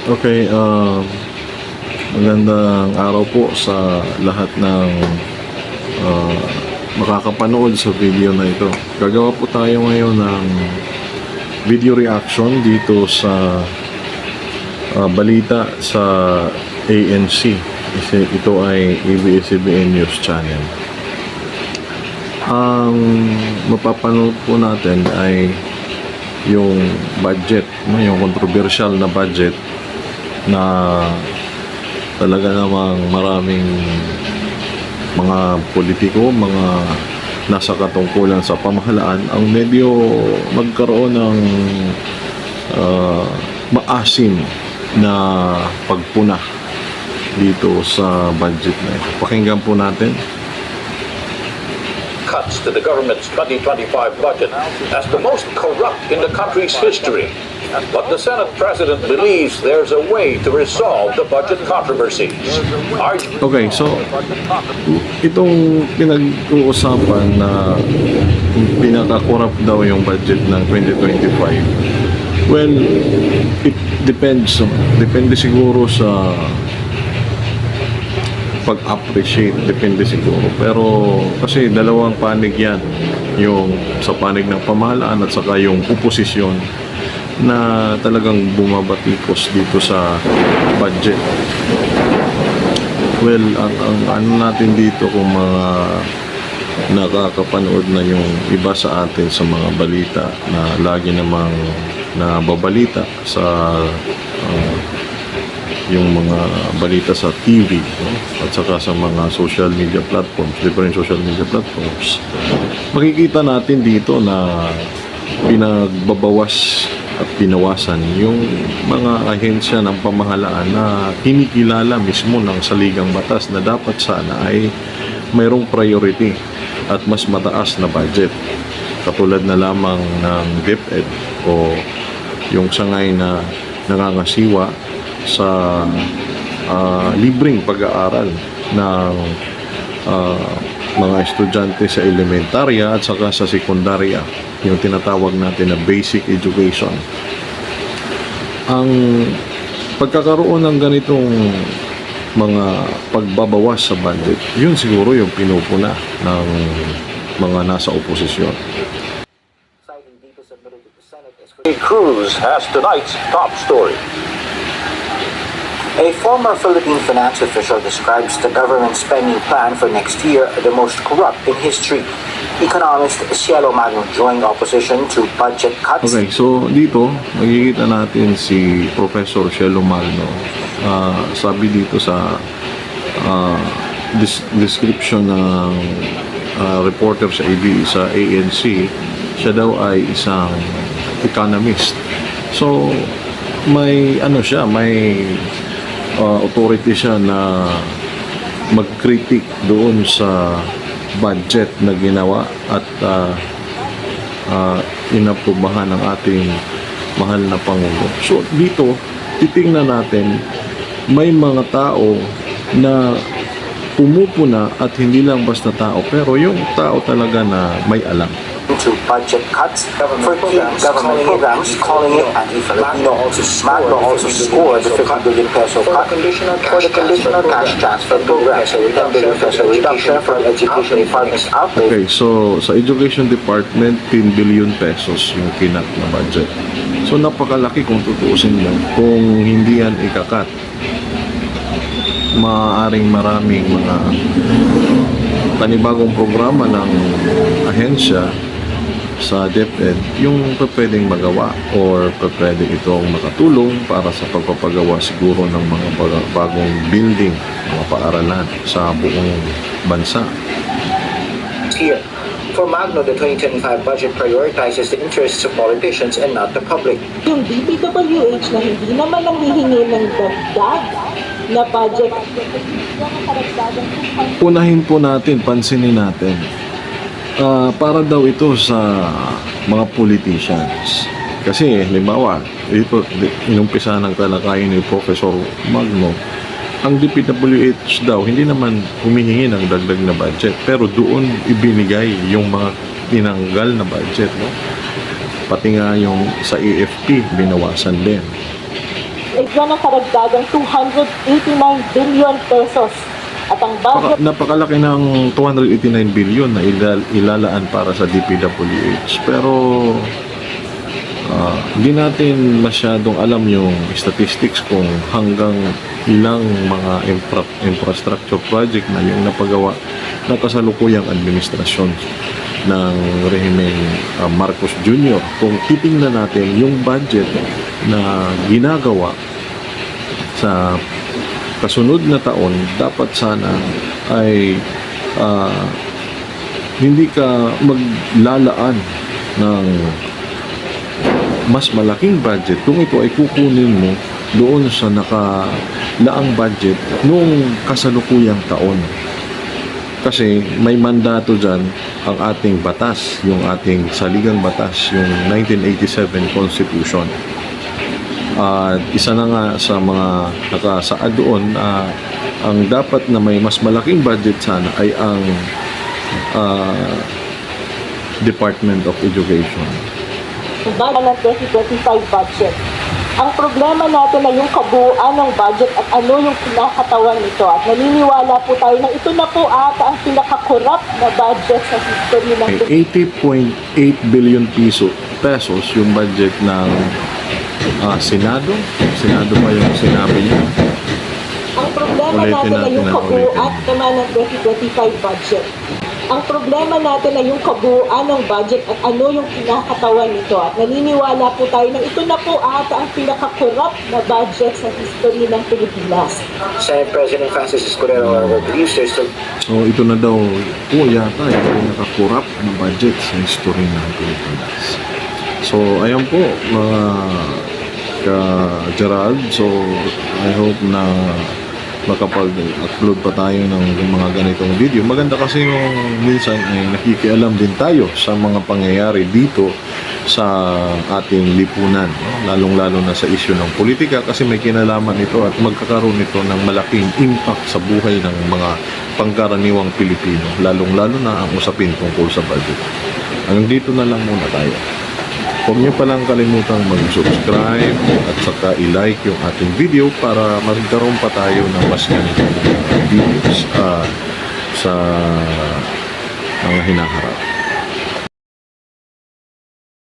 Okay, magandang araw po sa lahat ng makakapanood sa video na ito. Gagawa po tayo ngayon ng video reaction dito sa balita sa ANC. Ito ay ABS-CBN News Channel. Ang mapapanood po natin ay yung budget, yung controversial na budget na talaga namang maraming mga politiko, mga nasa katungkulan sa pamahalaan ang medyo magkaroon ng maasim na pagpuna dito sa budget na ito. Pakinggan po natin. Cuts to the government's 2025 budget as the most corrupt in the country's history. But the Senate President believes there's a way to resolve the budget controversies. Okay, so itong pinag-uusapan na pinaka-corrupt daw yung budget ng 2025. Well, it depends. Depende siguro sa pag-appreciate, depende siguro. Pero kasi dalawang panig yan, yung sa panig ng pamahalaan at saka yung oposisyon na talagang bumabatikos dito sa budget. Well, ang ano natin dito kung mga nakakapanood na yung iba sa atin sa mga balita na lagi namang nababalita sa yung mga balita sa TV, no? At saka sa mga social media platforms, different social media platforms, makikita natin dito na pinagbabawas at pinawasan yung mga ahensya ng pamahalaan na kinikilala mismo ng saligang batas na dapat sana ay mayroong priority at mas mataas na budget. Katulad na lamang ng DepEd o yung sangay na nangangasiwa sa libreng pag-aaral ng mga estudyante sa elementarya at saka sa sekundarya, yung tinatawag natin na basic education. Ang pagkakaroon ng ganitong mga pagbabawas sa budget, yun siguro yung pinupuna ng mga nasa oposisyon. Cruz has tonight's top story. A former Philippine finance official describes the government spending plan for next year the most corrupt in history. Economist Cielo Magno joined opposition to budget cuts. Okay, so dito makikita natin si Professor Cielo Magno. Sabi dito sa description ng reporter sa sa ANC, siya daw ay isang economist. So may ano siya, may authority siya na mag-critic doon sa budget na ginawa at inaprubahan ng ating mahal na Pangulo. So dito, titingnan natin, may mga tao na pumupuna at hindi lang basta tao, pero yung tao talaga na may alam. To budget cuts for key government programs, calling it anti-Filipino. Magno also scored the 50 billion peso cut for the conditional cash transfer program, 10 billion peso reduction from education department's outlay. Okay, so sa education department, 10 billion pesos yung kinat na budget. So napakalaki kung tutuusin mo. Kung hindi yan ikakat, maaaring maraming mga panibagong programa ng ahensya sa DepEd yung pwedeng magawa or pwedeng itong makatulong para sa pagpapagawa siguro ng mga bagong building, mga paaralan sa buong bansa. Here, for Magno, the 2025 budget prioritizes the interests of politicians and not the public. Yung DPWH na hindi naman nanghihingi ng dagdag na budget. Unahin po natin, pansinin natin, para daw ito sa mga politicians. Kasi, halimbawa, ito, inumpisa ng talakayin ni Professor Magno, ang DPWH daw, hindi naman humihingi ng dagdag na budget, pero doon ibinigay yung mga tinanggal na budget, no? Pati nga yung sa AFP, binawasan din. bigyan ng karagdagang 289 billion pesos. At ang budget Napakalaki ng 289 billion na ilalaan para sa DPWH. Pero hindi natin masyadong alam yung statistics kung hanggang ilang mga infrastructure project na yung napagawa na kasalukuyang administrasyon ng rehimeng Marcos Jr. Kung titingnan natin yung budget na ginagawa sa kasunod na taon, dapat sana ay hindi ka maglalaan ng mas malaking budget kung ito ay kukunin mo doon sa nakalaang budget noong kasalukuyang taon. Kasi may mandato dyan ang ating batas, yung ating saligang batas, yung 1987 Constitution. At isa na nga sa mga nakasaad doon, ang dapat na may mas malaking budget sana ay ang Department of Education. budget ng 2025 budget. Ang problema natin ay yung kabuuan ng budget at ano yung kinakatawan nito. At naniniwala po tayo na ito na po ata ang pinaka-corrupt na budget sa history ng 80.8 billion pesos yung budget ng Senado. Senado pa yung sinabi niya. Ang problema Ulitin natin ay yung natin. kabuuan naman ng 2025 budget. Ang problema natin ay yung kabuuan ng budget at ano yung kinakatawan nito. At naniniwala po tayo na ito na po ata ang pinaka-corrupt na budget sa history ng Pilipinas. Senate President Francis Escudero believes there's still So ito na daw po yata yung pinaka-corrupt na budget sa history ng Pilipinas. So ayan po mga ka-Gerald. So I hope na makapag-upload pa tayo ng mga ganitong video. Maganda kasi yung minsan ay nakikialam din tayo sa mga pangyayari dito sa ating lipunan, no? Lalong-lalo na sa issue ng politika kasi may kinalaman ito at magkakaroon ito ng malaking impact sa buhay ng mga pangkaraniwang Pilipino, lalong-lalo na ang usapin tungkol sa budget. Hanggang dito na lang muna tayo. Huwag niyo palang kalimutang mag-subscribe at saka i-like yung ating video para magkaroon pa tayo ng mas ganitong videos sa mga hinaharap.